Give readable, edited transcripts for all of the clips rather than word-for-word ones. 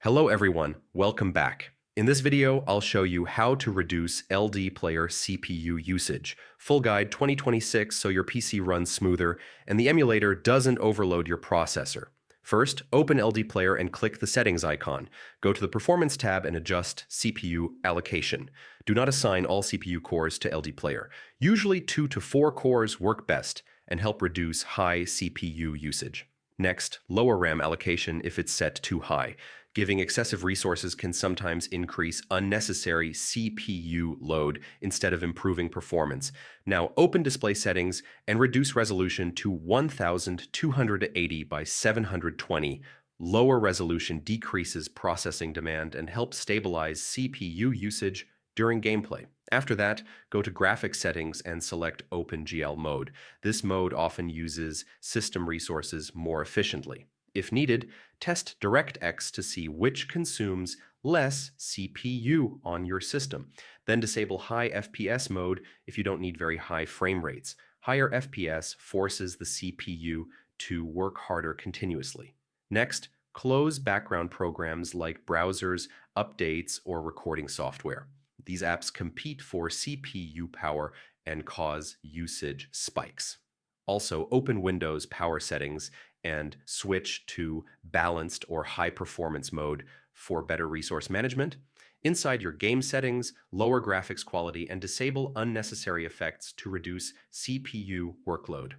Hello everyone, welcome back. In this video, I'll show you how to reduce LDPlayer CPU usage. Full guide 2026 so your PC runs smoother and the emulator doesn't overload your processor. First, open LDPlayer and click the settings icon. Go to the Performance tab and adjust CPU allocation. Do not assign all CPU cores to LDPlayer. Usually 2 to 4 cores work best and help reduce high CPU usage. Next, lower RAM allocation if it's set too high. Giving excessive resources can sometimes increase unnecessary CPU load instead of improving performance. Now open display settings and reduce resolution to 1280 by 720. Lower resolution decreases processing demand and helps stabilize CPU usage during gameplay. After that, go to Graphics Settings and select OpenGL mode. This mode often uses system resources more efficiently. If needed, test DirectX to see which consumes less CPU on your system. Then disable high FPS mode if you don't need very high frame rates. Higher FPS forces the CPU to work harder continuously. Next, close background programs like browsers, updates, or recording software. These apps compete for CPU power and cause usage spikes. Also, open Windows power settings and switch to balanced or high performance mode for better resource management. Inside your game settings, lower graphics quality and disable unnecessary effects to reduce CPU workload.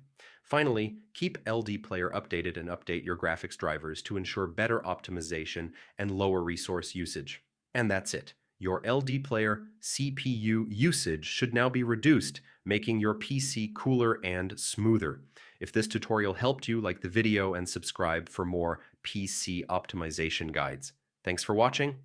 Finally, keep LDPlayer updated and update your graphics drivers to ensure better optimization and lower resource usage. And that's it. Your LDPlayer CPU usage should now be reduced, making your PC cooler and smoother. If this tutorial helped you, like the video and subscribe for more PC optimization guides. Thanks for watching.